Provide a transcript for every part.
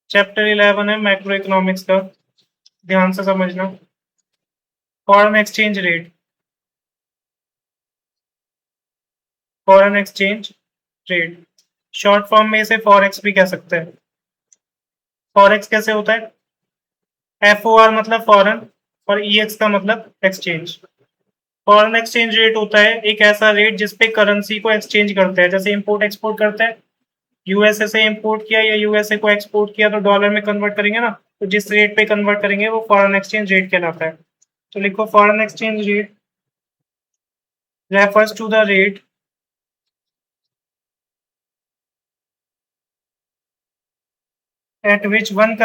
Chapter 11 है macro economics का, ध्यान से समझना। Foreign exchange rate, foreign exchange rate short form में इसे फॉरेक्स भी कह सकते हैं। फॉरेक्स कैसे होता है? FOR मतलब फॉरेन और EX का मतलब एक्सचेंज। फॉरेन एक्सचेंज रेट होता है एक ऐसा रेट जिसपे करेंसी को एक्सचेंज करते हैं, जैसे इंपोर्ट एक्सपोर्ट करते हैं। यूएसए से इंपोर्ट किया या यूएसए को एक्सपोर्ट किया तो डॉलर में कन्वर्ट करेंगे ना, तो जिस रेट पे कन्वर्ट करेंगे वो फॉरेन एक्सचेंज रेट कहलाता है। तो लिखो foreign exchange rate refers to the rate at which one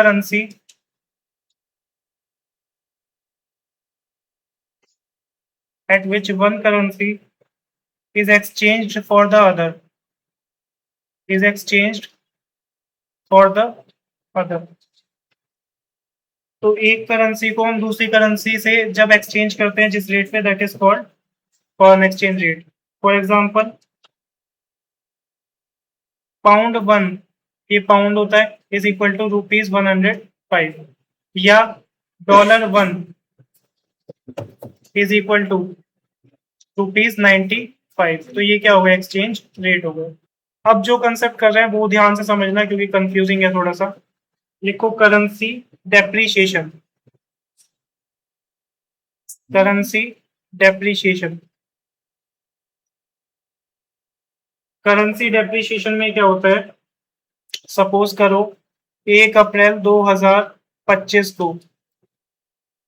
currency is exchanged for the other, is exchanged for the other। तो एक करेंसी को हम दूसरी करेंसी से जब एक्सचेंज करते हैं जिस रेट पे, that is called foreign exchange rate. For example pound one, ये पाउंड होता है, इज इक्वल टू ₹105, या $1 इज इक्वल टू ₹95। तो ये क्या होगा? एक्सचेंज रेट होगा। अब जो कंसेप्ट कर रहे हैं वो ध्यान से समझना क्योंकि कंफ्यूजिंग है थोड़ा सा। लिखो currency depreciation, currency depreciation. Currency depreciation में क्या होता है? सपोज करो 1 अप्रैल 2025 को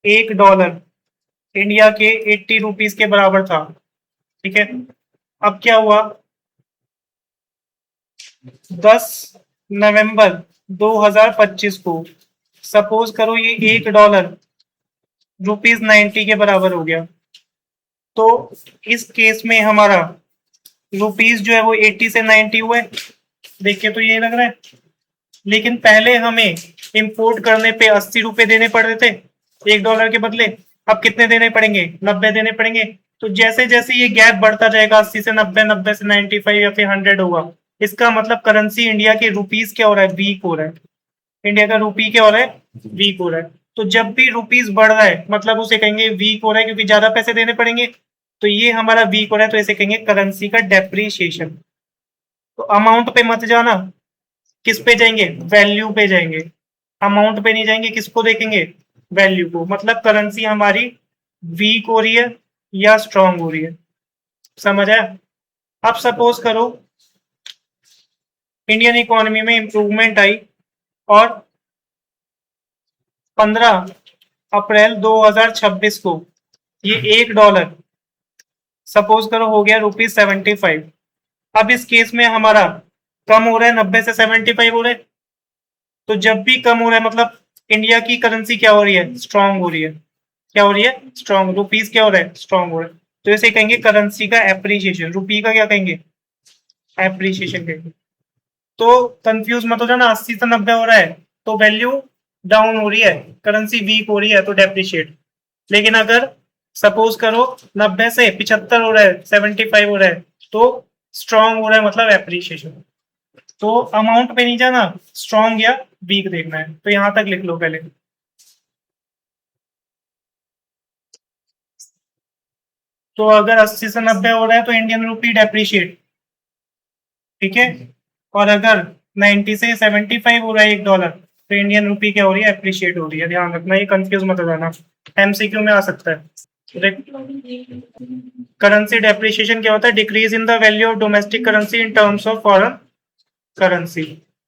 $1 इंडिया के 80 रुपीज के बराबर था, ठीक है। अब क्या हुआ? 10 नवंबर 2025 को सपोज करो ये $1 ₹90 के बराबर हो गया। तो इस केस में हमारा रुपीज जो है वो 80 से 90 हुए, देख के तो ये लग रहा है। लेकिन पहले हमें इंपोर्ट करने पे 80 रुपए देने पड़ रहे थे $1 के बदले, अब कितने देने पड़ेंगे? 90 देने पड़ेंगे। तो जैसे जैसे ये गैप बढ़ता जाएगा 80 से 90, 90 से 95 या फिर 100 होगा, इसका मतलब करेंसी इंडिया के रुपीज क्या हो रहा है? वीक हो रहा है। इंडिया का रुपी क्या हो रहा है? वीक हो रहा है। तो जब भी रुपीज बढ़ रहा है मतलब उसे कहेंगे वीक हो रहा है, क्योंकि ज्यादा पैसे देने पड़ेंगे। तो ये हमारा वीक हो रहा है, तो इसे कहेंगे करेंसी का डेप्रीशिएशन। तो अमाउंट पे मत जाना, किस पे जाएंगे? वैल्यू पे जाएंगे। अमाउंट पे नहीं जाएंगे, किसको देखेंगे? वैल्यू को। मतलब करेंसी हमारी वीक हो रही है या स्ट्रांग हो रही है। समझ आया? अब सपोज करो इंडियन इकोनॉमी में इंप्रूवमेंट आई और 15 अप्रैल 2026 को ये $1 सपोज करो हो गया ₹75। अब इस केस में हमारा कम हो रहा है, 90 से 75 हो रहा है। तो जब भी कम हो रहा है मतलब इंडिया की करेंसी क्या हो रही है? स्ट्रांग हो रही है। क्या हो रही है? स्ट्रांग। रुपीज क्या हो रहा है? स्ट्रांग हो रहा है। तो इसे कहेंगे करेंसी का एप्रिसिएशन। रुपी का क्या कहेंगे? एप्रिसिएशन कहेंगे। तो कंफ्यूज मत हो जाना, 80 से 90 हो रहा है तो वैल्यू डाउन हो रही है, करेंसी वीक हो रही है तो डेप्रिशिएट। लेकिन अगर सपोज करो 90 से 75 हो रहा है, 75 हो रहा है, तो स्ट्रांग हो रहा है मतलब एप्रिसिएशन। तो अमाउंट पे नहीं जाना, स्ट्रांग या वीक देखना है। तो यहां तक लिख लो पहले। तो अगर 80 से 90 हो रहा है तो इंडियन रूपी डेप्रिशिएट, ठीक है। और अगर 90 से 75 हो रहा है $1 तो इंडियन रूपी क्या हो रही है? एप्रिशिएट हो रही है। ध्यान रखना, ये कंफ्यूज मत हो जाना, MCQ में आ सकता है। करेंसी डेप्रिशिएशन क्या होता है? Decrease in the value of domestic currency in terms of foreign currency.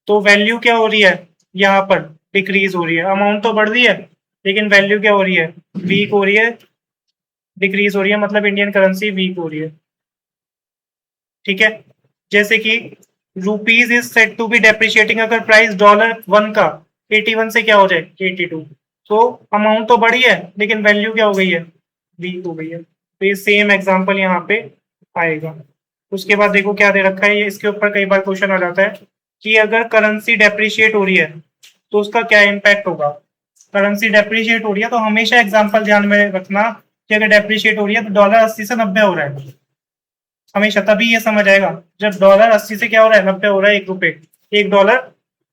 तो वैल्यू क्या हो रही है? यहाँ पर डिक्रीज हो रही है। अमाउंट तो बढ़ रही है लेकिन वैल्यू क्या हो रही है? वीक हो रही है, डिक्रीज हो रही है, मतलब इंडियन करेंसी वीक हो रही है, ठीक है। जैसे कि rupees is set to be depreciating अगर प्राइस $1 का 81 से क्या हो जाए? 82। तो अमाउंट तो बढ़ी है लेकिन वैल्यू क्या हो गई है? वीक हो गई है। तो ये सेम एग्जांपल यहाँ पे आएगा। उसके बाद देखो क्या दे रखा है, ये इसके ऊपर कई बार क्वेश्चन आ जाता है कि अगर करेंसी डेप्रिशिएट हो रही है तो उसका क्या इम्पैक्ट होगा। करेंसी डेप्रिशिएट हो रही है तो हमेशा एग्जाम्पल ध्यान में रखना कि अगर डेप्रिशिएट हो रही है तो डॉलर 80 से 90 हो रहा है, हमेशा तभी ये समझ आएगा जब डॉलर 80 से क्या हो रहा है? 90 हो रहा है, $1। $1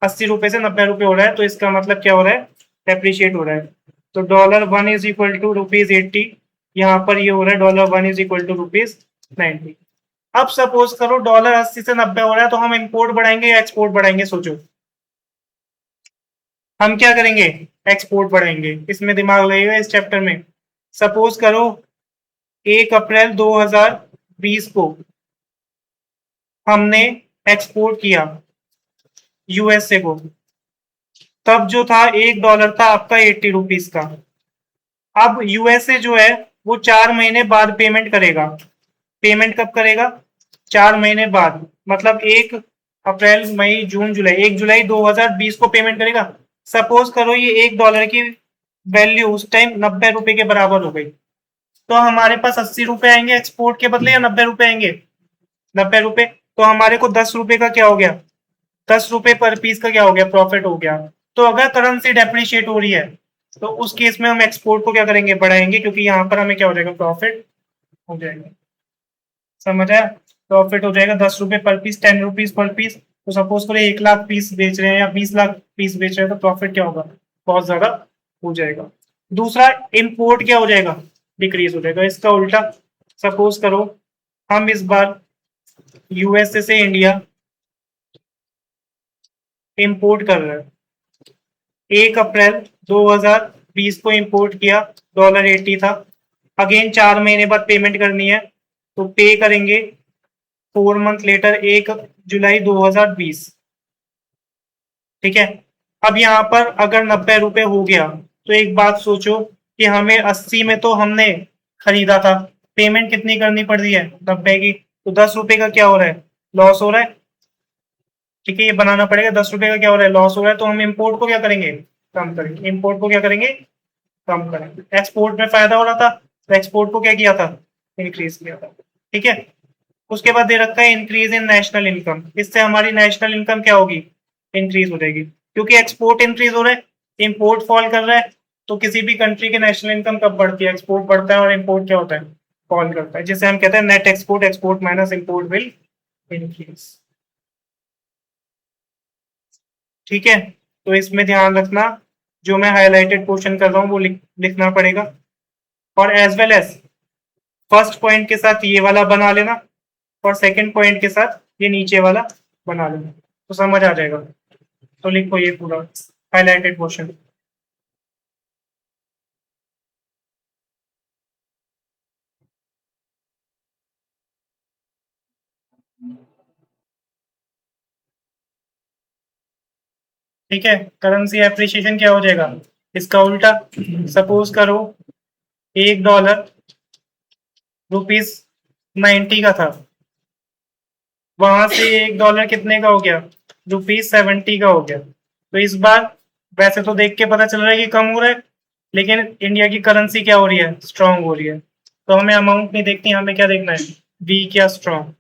₹80 से ₹90 हो रहा है, तो इसका मतलब क्या हो रहा है, डेप्रिशिएट हो रहा है। तो $1 इज इक्वल टू ₹80, यहाँ पर ये हो रहा है $1 इज इक्वल टू ₹90। अब सपोज करो $80 से 90 हो रहा है, तो हम इंपोर्ट बढ़ाएंगे या एक्सपोर्ट बढ़ाएंगे, सोचो। हम क्या करेंगे, एक्सपोर्ट बढ़ाएंगे। इसमें दिमाग लगेगा इस चैप्टर में। सपोज करो 1 अप्रैल 2020 को हमने एक्सपोर्ट किया यूएसए को, तब जो था $1 था आपका ₹80 का। अब यूएसए जो है वो 4 महीने बाद पेमेंट करेगा। पेमेंट कब करेगा, 4 महीने बाद, मतलब 1 अप्रैल मई जून जुलाई, 1 जुलाई 2020 को पेमेंट करेगा। सपोज करो ये $1 की वैल्यू उस टाइम ₹90 के बराबर हो गई, तो हमारे पास ₹80 आएंगे एक्सपोर्ट के बदले, या ₹90 आएंगे, ₹90। तो हमारे को ₹10 का क्या हो गया, ₹10 पर पीस का क्या हो गया, प्रॉफिट हो गया। तो अगर करेंसी डेप्रिशिएट हो रही है, तो उस केस में हम एक्सपोर्ट को क्या करेंगे, बढ़ाएंगे, क्योंकि यहाँ पर हमें क्या हो जाएगा, प्रॉफिट हो जाएगा। समझ आया, प्रॉफिट हो जाएगा ₹10 पर पीस, ₹10 पर पीस। तो सपोज करो 1 लाख पीस बेच रहे हैं या 20 लाख पीस बेच रहे हैं, तो प्रॉफिट क्या होगा, बहुत ज्यादा हो जाएगा। दूसरा, इंपोर्ट क्या हो जाएगा, डिक्रीज हो जाएगा। इसका उल्टा, सपोज करो हम इस बार यूएसए से इंडिया इंपोर्ट कर रहे हैं, 1 अप्रैल 2020 को इंपोर्ट किया, $80 था। अगेन 4 महीने बाद पेमेंट करनी है, तो पे करेंगे 4 मंथ लेटर, 1 जुलाई 2020। ठीक है। अब यहाँ पर अगर ₹90 हो गया, तो एक बात सोचो कि हमें 80 में तो हमने खरीदा था, पेमेंट कितनी करनी पड़ रही है, 90 की, तो ₹10 का क्या हो रहा है, लॉस हो रहा है। ठीक है, ये बनाना पड़ेगा, ₹10 का क्या हो रहा है, लॉस हो रहा है। तो हम इम्पोर्ट को क्या करेंगे, कम करेंगे। इम्पोर्ट को क्या करेंगे, कम करेंगे। एक्सपोर्ट में फायदा हो रहा था, तो एक्सपोर्ट को क्या किया था, इंक्रीज किया था। ठीक है। उसके बाद दे रखा है इंक्रीज इन नेशनल इनकम। इससे हमारी नेशनल इनकम क्या होगी, इंक्रीज हो जाएगी, क्योंकि एक्सपोर्ट इंक्रीज हो रहा है, इम्पोर्ट फॉल कर रहा है। तो किसी भी कंट्री की नेशनल इनकम कब बढ़ती है, एक्सपोर्ट बढ़ता है, और इम्पोर्ट क्या होता है, फॉल करता है, जिसे हम कहते हैं net export, export minus import will increase. ठीक है। तो इसमें ध्यान रखना, जो मैं हाईलाइटेड क्वेश्चन कर रहा हूँ वो लिखना पड़ेगा, और as well as first point के साथ ये वाला बना लेना, और सेकंड पॉइंट के साथ ये नीचे वाला बना लेना, तो समझ आ जाएगा। तो लिखो ये पूरा हाईलाइटेड क्वेश्चन। ठीक है। करेंसी एप्रिसिएशन क्या हो जाएगा, इसका उल्टा। सपोज करो $1 ₹90 का था, वहां से $1 कितने का हो गया, ₹70 का हो गया। तो इस बार वैसे तो देख के पता चल रहा है कि कम हो रहा है, लेकिन इंडिया की करेंसी क्या हो रही है, स्ट्रांग हो रही है। तो हमें अमाउंट नहीं देखनी, हमें क्या देखना है, वीक या स्ट्रांग।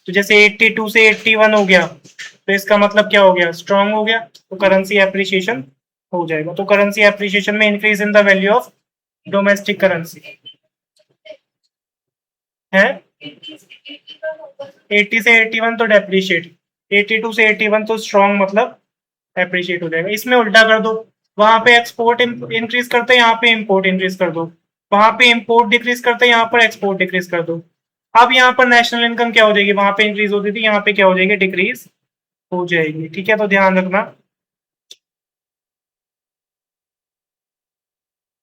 तो जैसे 82 से 81 हो गया, तो इसका मतलब क्या हो गया, स्ट्रांग हो गया, तो करेंसी एप्रिसिएशन हो जाएगा। तो करेंसी एप्रिसिएशन में increase in the value of domestic currency है। 80 से 81 तो डेप्रिशिएट, 82 से 81 तो स्ट्रॉन्ग, मतलब एप्रिशिएट हो जाएगा। इसमें उल्टा कर दो, वहां पे एक्सपोर्ट इंक्रीज करते हैं, यहाँ पे इंपोर्ट इंक्रीज कर दो, वहां पे इंपोर्ट डिक्रीज करते हैं, यहाँ पर एक्सपोर्ट डिक्रीज कर दो। अब यहाँ पर नेशनल इनकम क्या हो जाएगी, वहां पे इंक्रीज होती थी, यहाँ पे क्या हो जाएगी, डिक्रीज हो जाएगी। ठीक है, तो ध्यान रखना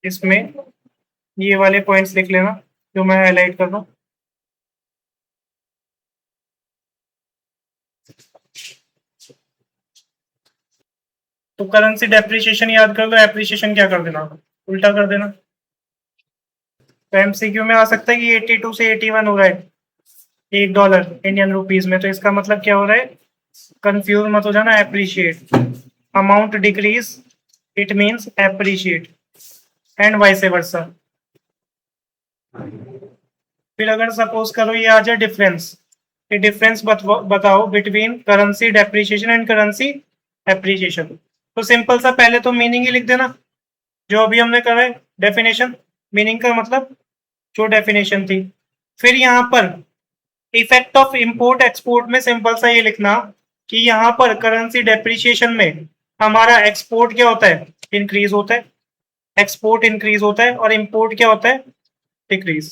इसमें, ये वाले पॉइंट्स लिख लेना जो मैं हाईलाइट कर रहा हूँ। तो करेंसी डेप्रिसिएशन याद कर लो, एप्रिसिएशन क्या कर देना, उल्टा कर देना। तो एमसीक्यू में आ सकता है कि 82 से 81 हो रहा है $1 इंडियन रुपीज में, तो इसका मतलब क्या हो रहा है, कंफ्यूज मत हो जाना, appreciate. Amount decrease, it means appreciate, and vice versa. फिर अगर सपोज करो ये आ जाए डिफरेंस, ये डिफरेंस बताओ between currency depreciation and currency appreciation. तो सिंपल सा पहले तो मीनिंग ही लिख देना, जो अभी हमने करा है, डेफिनेशन। मीनिंग का मतलब जो डेफिनेशन थी। फिर यहाँ पर इफेक्ट ऑफ इंपोर्ट एक्सपोर्ट में सिंपल सा ये लिखना कि यहाँ पर करेंसी डेप्रिसिएशन में हमारा एक्सपोर्ट क्या होता है, इंक्रीज होता है, एक्सपोर्ट इंक्रीज होता है, और इंपोर्ट क्या होता है, डिक्रीज।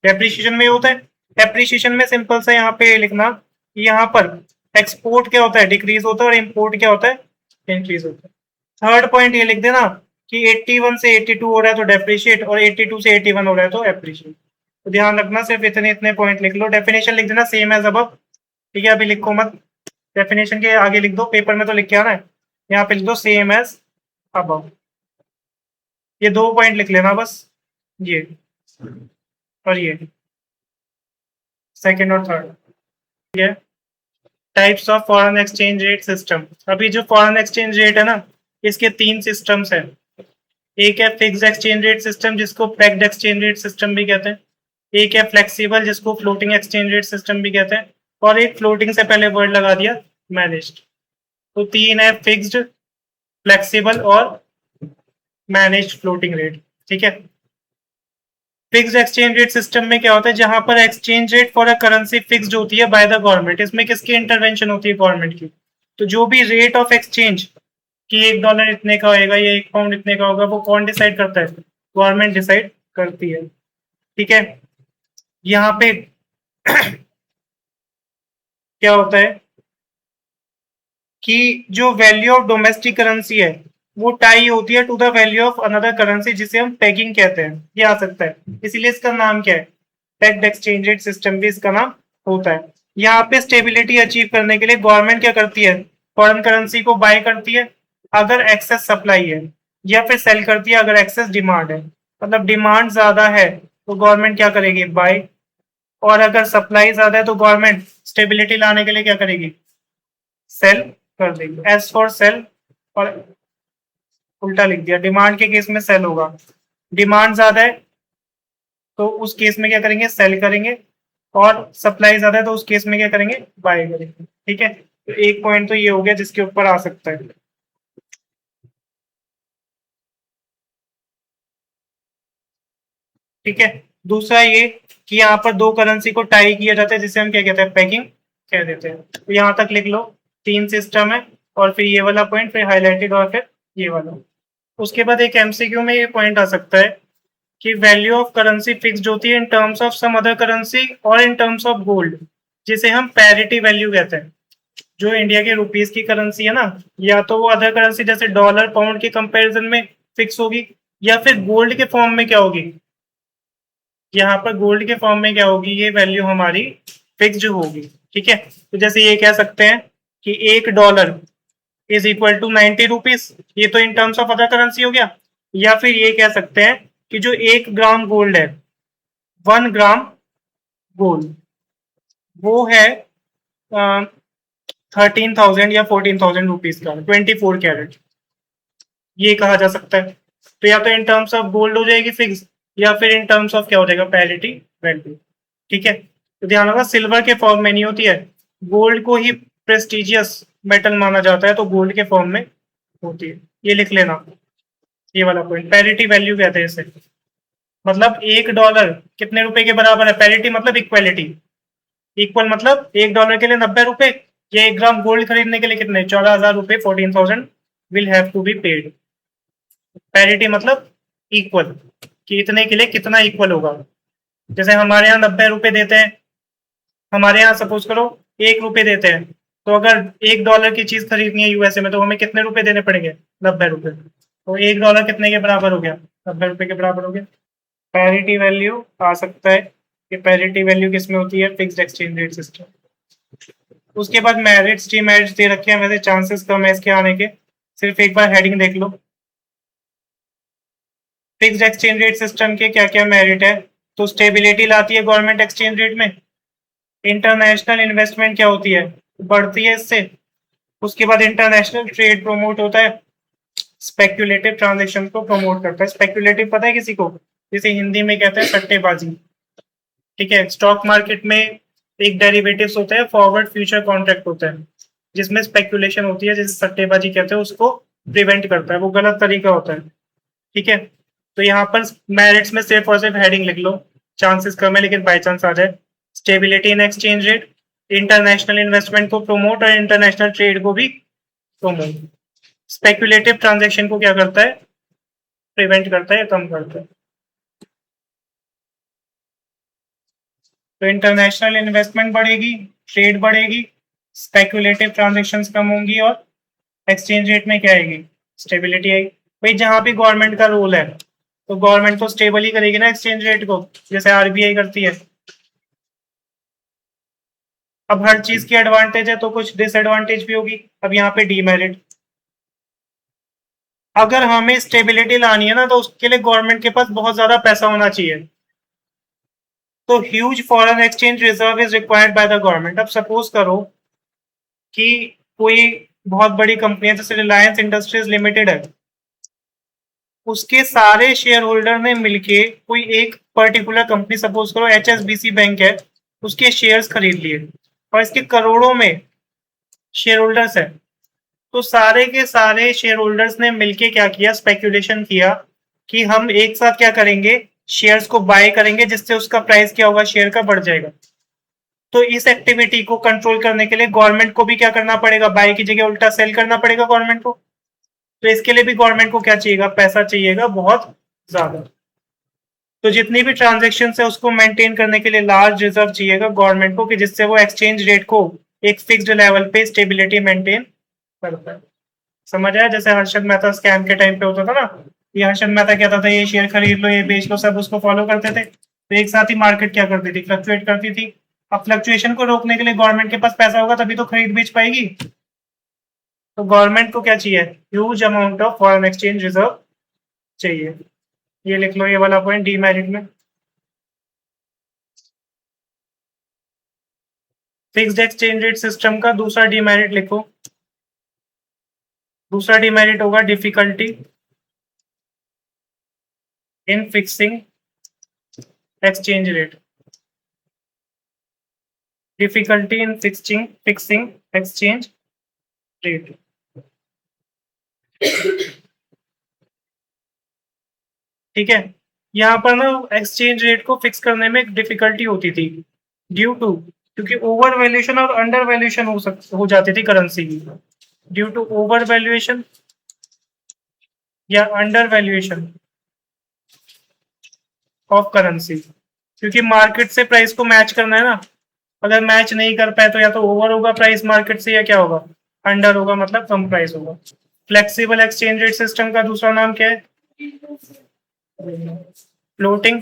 डेप्रिसिएशन में होता है, डेप्रिसिएशन में सिंपल सा यहाँ पे लिखना, यहाँ पर एक्सपोर्ट क्या होता है, डिक्रीज होता है, और इंपोर्ट क्या होता है, इंक्रीज होता है। थर्ड पॉइंट ये लिख देना कि 81 से 82 हो रहा है तो डेप्रिशिएट, और 82 से 81 हो रहा है तो एप्रिशिएट। तो ध्यान रखना, सिर्फ इतने इतने पॉइंट लिख लो। डेफिनेशन लिख देना सेम एज अबव, ठीक है, अभी लिखो मत, डेफिनेशन के आगे लिख दो, पेपर में तो लिख के आना है, यहाँ पे लिख दो सेम एज अबव। ये 2 पॉइंट लिख लेना बस, ये और ये सेकंड और थर्ड। ठीक है, types of foreign exchange rate system. अभी जो फॉरेन एक्सचेंज रेट है ना, इसके 3 सिस्टम्स है। एक है फिक्स्ड एक्सचेंज रेट सिस्टम जिसको पेग्ड एक्सचेंज रेट सिस्टम भी कहते हैं, एक है फ्लेक्सिबल जिसको फ्लोटिंग एक्सचेंज रेट सिस्टम भी कहते हैं, और एक फ्लोटिंग से पहले वर्ड लगा दिया मैनेज्ड। तो 3 है, फिक्स्ड, फ्लेक्सिबल और मैनेज्ड फ्लोटिंग रेट। ठीक है, फिक्स्ड एक्सचेंज रेट सिस्टम में क्या होता है, जहां पर exchange rate for a currency fixed होती है बाय द गवर्नमेंट। इसमें किसकी इंटरवेंशन होती है, गवर्नमेंट की। तो जो भी रेट ऑफ एक्सचेंज कि $1 इतने का होएगा या £1 इतने का होगा, वो कौन डिसाइड करता है, गवर्नमेंट डिसाइड करती है। ठीक है, यहाँ पे क्या होता है कि जो वैल्यू ऑफ डोमेस्टिक करेंसी है वो टाई होती है to the value of another currency, जिसे हम पेगिंग कहते हैं। ये आ सकता है, इसीलिए इसका नाम क्या है, पेग्ड एक्सचेंज रेट सिस्टम भी इसका नाम होता है। यहाँ पे स्टेबिलिटी अचीव करने के लिए गवर्नमेंट क्या करती है, फॉरेन करेंसी को बाय करती है अगर एक्सेस सप्लाई है, या फिर सेल करती है अगर एक्सेस डिमांड है। मतलब डिमांड ज्यादा है तो गवर्नमेंट क्या करेगी, बाय, और अगर सप्लाई ज्यादा है तो गवर्नमेंट स्टेबिलिटी लाने के लिए क्या करेगी, सेल कर देगी। एस फॉर सेल, और उल्टा लिख दिया, डिमांड के केस में सेल होगा। डिमांड ज्यादा है तो उस केस में क्या करेंगे, सेल करेंगे, और सप्लाई ज्यादा है तो उस केस में क्या करेंगे, बाय करेंगे। ठीक है, तो एक पॉइंट तो ये हो गया जिसके ऊपर आ सकता है। ठीक है, दूसरा ये कि यहाँ पर 2 करेंसी को टाई किया जाता है जिसे हम क्या कहते हैं, पैकिंग कह देते हैं। तो यहाँ तक लिख लो, 3 सिस्टम है, और फिर ये वाला पॉइंट, फिर हाईलाइटेड, और फिर ये वाला। उसके बाद एक एमसीक्यू में ये पॉइंट आ सकता है कि वैल्यू ऑफ करेंसी फिक्स्ड होती है in terms of some other currency और इन टर्म्स ऑफ गोल्ड, जिसे हम पैरिटी वैल्यू कहते हैं। जो इंडिया के रुपीस की करेंसी है ना, या तो वो अदर करेंसी जैसे डॉलर पाउंड के कंपैरिजन में फिक्स होगी, या फिर गोल्ड के फॉर्म में क्या होगी, यहाँ पर गोल्ड के फॉर्म में क्या होगी, ये वैल्यू हमारी फिक्स्ड होगी। ठीक है, तो जैसे ये कह सकते हैं कि $1 इज इक्वल टू 90 रुपीज, ये तो इन टर्म्स ऑफ अदर करेंसी हो गया। या फिर ये कह सकते हैं कि जो 1 ग्राम गोल्ड है, 1 ग्राम गोल्ड, वो है 13,000 या 14,000 रुपीज का, 24 कैरेट, ये कहा जा सकता है। तो या तो इन टर्म्स ऑफ गोल्ड हो जाएगी फिक्स, या फिर इन टर्म्स ऑफ क्या हो जाएगा, पैरिटी वैल्यू। ठीक है, तो ध्यान रखना सिल्वर के फॉर्म में नहीं होती है, गोल्ड को ही प्रेस्टिजियस मेटल माना जाता है तो गोल्ड के फॉर्म में होती है। ये लिख लेना, ये वाला पॉइंट, पैरिटी वैल्यू कहते हैं इसे। मतलब $1 कितने रुपए के बराबर है, पैरिटी मतलब इक्वलिटी, इक्वल मतलब $1 के लिए 90 रुपए, या 1 ग्राम गोल्ड खरीदने के लिए कितने, 14,000 रुपए, 14,000 will have to be paid. Parity मतलब इक्वल, कि इतने के लिए कितना इक्वल होगा। जैसे हमारे यहाँ 90 रुपए देते हैं, हमारे यहाँ सपोज करो 1 रुपए देते हैं, तो अगर $1 की चीज खरीदनी है यूएसए में तो हमें कितने रुपए देने पड़ेंगे, 90 रुपए। तो $1 कितने के बराबर हो गया, 90 रुपए के बराबर हो गया। पैरिटी वैल्यू आ सकता है कि पैरिटी वैल्यू किसमें होती है, फिक्स्ड एक्सचेंज रेट सिस्टम। उसके बाद मेरिट्स डीमेरिट्स दे रखे हैं, वैसे चांसेस कम है इसके आने के, सिर्फ एक बार हेडिंग देख लो। फिक्स्ड एक्सचेंज रेट सिस्टम के क्या क्या मेरिट है, तो स्टेबिलिटी लाती है गवर्नमेंट एक्सचेंज रेट में, इंटरनेशनल इन्वेस्टमेंट क्या होती है, बढ़ती है इससे। उसके बाद इंटरनेशनल ट्रेड प्रमोट होता है, स्पेक्यूलेटिव ट्रांजेक्शन को प्रमोट करता है। स्पेक्यूलेटिव पता है किसी को, जिसे हिंदी में कहते हैं सट्टेबाजी। ठीक है, स्टॉक मार्केट में एक डेरिवेटिव्स होता है, फॉरवर्ड फ्यूचर कॉन्ट्रैक्ट होता है, जिसमें स्पेक्यूलेशन होती है, जिसे सट्टेबाजी कहते हैं, उसको प्रिवेंट करता है, वो गलत तरीका होता है। ठीक है, तो यहाँ पर मेरिट्स में सिर्फ और सिर्फ हेडिंग लिख लो, चांसेस कम है लेकिन बाई चांस आ जाए। Stability in exchange rate, international investment को प्रमोट और इंटरनेशनल ट्रेड को भी प्रमोट। स्पेकुलेटिव ट्रांजैक्शन को क्या करता है, प्रिवेंट करता है या कम करता है। तो इंटरनेशनल इन्वेस्टमेंट बढ़ेगी, ट्रेड बढ़ेगी, स्पेकुलेटिव ट्रांजैक्शंस कम होंगी और एक्सचेंज रेट में क्या आएगी, स्टेबिलिटी आएगी। भाई जहां भी गवर्नमेंट का रोल है तो गवर्नमेंट तो स्टेबल ही करेगी ना एक्सचेंज रेट को, जैसे आरबीआई करती है। अब हर चीज की एडवांटेज है तो कुछ डिसएडवांटेज भी होगी। अब यहाँ पे डीमेरिट, अगर हमें स्टेबिलिटी लानी है ना तो उसके लिए गवर्नमेंट के पास बहुत ज्यादा पैसा होना चाहिए। तो huge foreign exchange reserve is required by the government. अब सपोज करो कि कोई बहुत बड़ी कंपनी है जैसे रिलायंस इंडस्ट्रीज लिमिटेड है, उसके सारे शेयर होल्डर ने मिलके कोई एक पर्टिकुलर कंपनी, सपोज करो एचएसबीसी बैंक है, उसके शेयर्स खरीद लिए और इसके करोड़ों में शेयर होल्डर्स है। तो सारे के सारे शेयर होल्डर्स ने मिलके क्या किया, स्पेक्यूलेशन किया कि हम एक साथ क्या करेंगे, शेयर्स को बाय करेंगे जिससे उसका प्राइस क्या होगा, शेयर का बढ़ जाएगा। तो इस एक्टिविटी को कंट्रोल करने के लिए गवर्नमेंट को भी क्या करना पड़ेगा, बाय की जगह उल्टा सेल करना पड़ेगा गवर्नमेंट को। तो इसके लिए भी गवर्नमेंट को क्या चाहिएगा, पैसा चाहिएगा बहुत ज्यादा। तो जितनी भी ट्रांजेक्शन है उसको मेंटेन करने के लिए लार्ज रिजर्व चाहिएगा गवर्नमेंट को, कि जिससे वो एक्सचेंज रेट को एक फिक्स्ड लेवल पे स्टेबिलिटी मेंटेन करता है। समझ आया, जैसे हर्षद मेहता स्कैम के टाइम पे होता था ना, ये हर्षद मेहता कहता था ये शेयर खरीद लो, ये बेच लो, सब उसको फॉलो करते थे, तो एक साथ ही मार्केट क्या करती थी, फ्लक्चुएट करती थी। अब फ्लक्चुएशन को रोकने के लिए गवर्नमेंट के पास पैसा होगा तभी तो खरीद बेच पाएगी। तो गवर्नमेंट को क्या चाहिए, huge amount of foreign exchange reserve चाहिए। ये लिख लो, ये वाला पॉइंट डीमेरिट में। फिक्स्ड एक्सचेंज रेट सिस्टम का दूसरा डीमेरिट लिखो। दूसरा डीमेरिट होगा difficulty in fixing exchange rate. Difficulty in fixing exchange rate. ठीक है, यहाँ पर ना एक्सचेंज रेट को फिक्स करने में एक डिफिकल्टी होती थी, ड्यू टू, क्योंकि ओवर वैल्यूएशन और अंडर वैल्यूएशन हो जाती थी करेंसी की। ड्यू टू ओवर वैल्यूएशन या अंडर वैल्यूएशन ऑफ करेंसी, क्योंकि मार्केट से प्राइस को मैच करना है ना। अगर मैच नहीं कर पाए तो या तो ओवर होगा प्राइस मार्केट से, या क्या होगा, अंडर होगा, मतलब कम प्राइस होगा। फ्लेक्सिबल एक्सचेंज रेट सिस्टम का दूसरा नाम क्या है, फ्लोटिंग।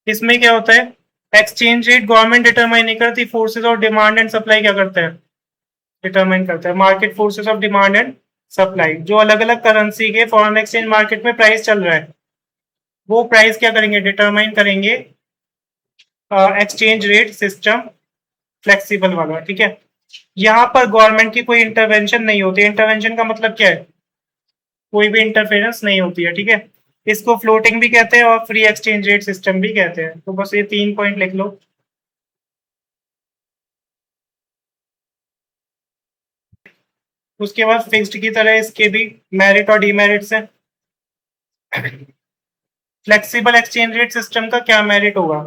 इसमें क्या होता है, एक्सचेंज रेट गवर्नमेंट डिटरमाइन नहीं करती, forces of demand and supply क्या करते हैं, डिटरमाइन करता है। Market forces of demand and supply, जो अलग अलग करेंसी के फॉरेन एक्सचेंज मार्केट में प्राइस चल रहा है, वो प्राइस क्या करेंगे, डिटरमाइन करेंगे एक्सचेंज रेट सिस्टम, फ्लेक्सिबल वाला। ठीक है, यहाँ पर गवर्नमेंट की कोई इंटरवेंशन नहीं होती। इंटरवेंशन का मतलब क्या है, कोई भी इंटरफेरेंस नहीं होती है। ठीक है, इसको फ्लोटिंग भी कहते हैं और फ्री एक्सचेंज रेट सिस्टम भी कहते हैं। तो बस ये 3 पॉइंट लिख लो। उसके बाद फिक्स्ड की तरह इसके भी मेरिट और डीमेरिट्स हैं। फ्लेक्सिबल एक्सचेंज रेट सिस्टम का क्या मेरिट होगा,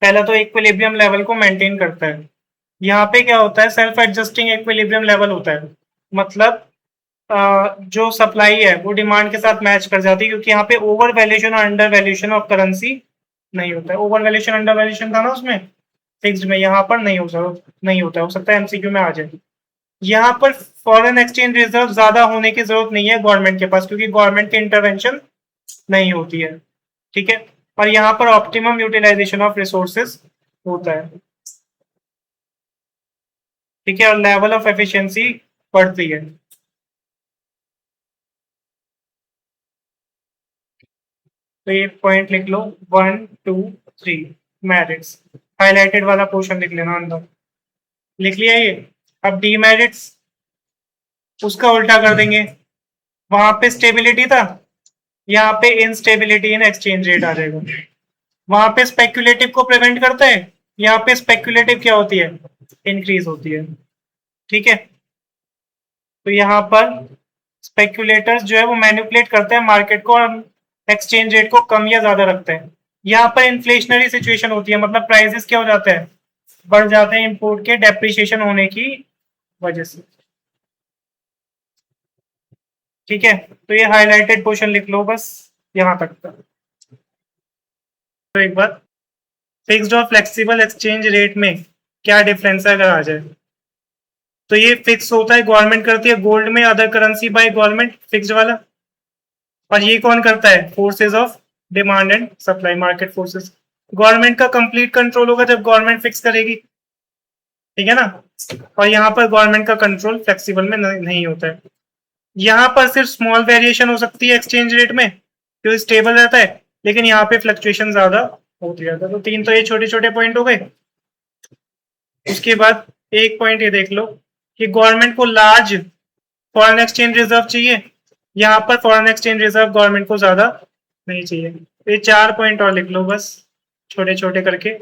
पहला तो इक्विलिब्रियम लेवल को मेंटेन करता है। यहाँ पे क्या होता है, सेल्फ एडजस्टिंग इक्विलिब्रियम लेवल होता है, मतलब जो सप्लाई है वो डिमांड के साथ मैच कर जाती है, क्योंकि यहाँ पे ओवर वैल्यूएशन और अंडर वैल्यूएशन ऑफ करेंसी नहीं होता है। ओवर वैल्यूएशन अंडर वैल्यूएशन था ना उसमें फिक्स्ड में, यहाँ पर नहीं होता, हो सकता है एमसीक्यू में आ जाए। यहाँ पर फॉरेन एक्सचेंज रिजर्व ज्यादा होने की जरूरत नहीं है गवर्नमेंट के पास, क्योंकि गवर्नमेंट की इंटरवेंशन नहीं होती है। ठीक है, और यहाँ पर ऑप्टिमम यूटिलाइजेशन ऑफ रिसोर्सेज होता है। ठीक है, और लेवल ऑफ एफिशिएंसी बढ़ती है। तो ये पॉइंट लिख लो, 1 2 3 मेरिट्स। हाईलाइटेड वाला पोर्शन लिख लेना अंदर, लिख लिया ये। अब डीमेरिट्स उसका उल्टा कर देंगे, वहां पे स्टेबिलिटी था, यहाँ पे इनस्टेबिलिटी इन एक्सचेंज रेट आ जाएगा। वहां पे स्पेक्यूलेटिव को प्रिवेंट करता है, यहाँ पे स्पेक्यूलेटिव क्या होती है, इंक्रीज होती है। ठीक है, तो यहाँ पर स्पेक्यूलेटर्स जो है वो मैनिपुलेट करते हैं मार्केट को और एक्सचेंज रेट को कम या ज्यादा रखते हैं। यहाँ पर इन्फ्लेशनरी सिचुएशन होती है, मतलब प्राइसेस क्या हो जाते हैं, बढ़ जाते हैं इंपोर्ट के डेप्रिसिएशन होने की वजह से। ठीक है, तो ये हाईलाइटेड पोर्शन लिख लो बस यहां तक का। तो एक बार फिक्स्ड और फ्लेक्सिबल एक्सचेंज रेट में क्या डिफरेंस है अगर आ जाए, तो ये फिक्स होता है, गवर्नमेंट करती है गोल्ड में other currency by government, fixed वाला। और ये कौन करता है, forces of demand and supply, market forces. Government का कंप्लीट कंट्रोल होगा जब गवर्नमेंट फिक्स करेगी, ठीक है ना। और यहाँ पर गवर्नमेंट का कंट्रोल फ्लेक्सिबल में नहीं होता है। यहाँ पर सिर्फ स्मॉल वेरिएशन हो सकती है एक्सचेंज रेट में, जो स्टेबल रहता है, लेकिन यहाँ पे फ्लक्चुएशन ज्यादा होती रहता है। तो तीन तो ये छोटे छोटे पॉइंट हो गए। उसके बाद एक पॉइंट ये देख लो कि गवर्नमेंट को लार्ज फॉरेन एक्सचेंज रिजर्व चाहिए, यहाँ पर फॉरेन एक्सचेंज रिजर्व गवर्नमेंट को ज्यादा नहीं चाहिए। ये 4 पॉइंट और लिख लो बस छोटे छोटे करके।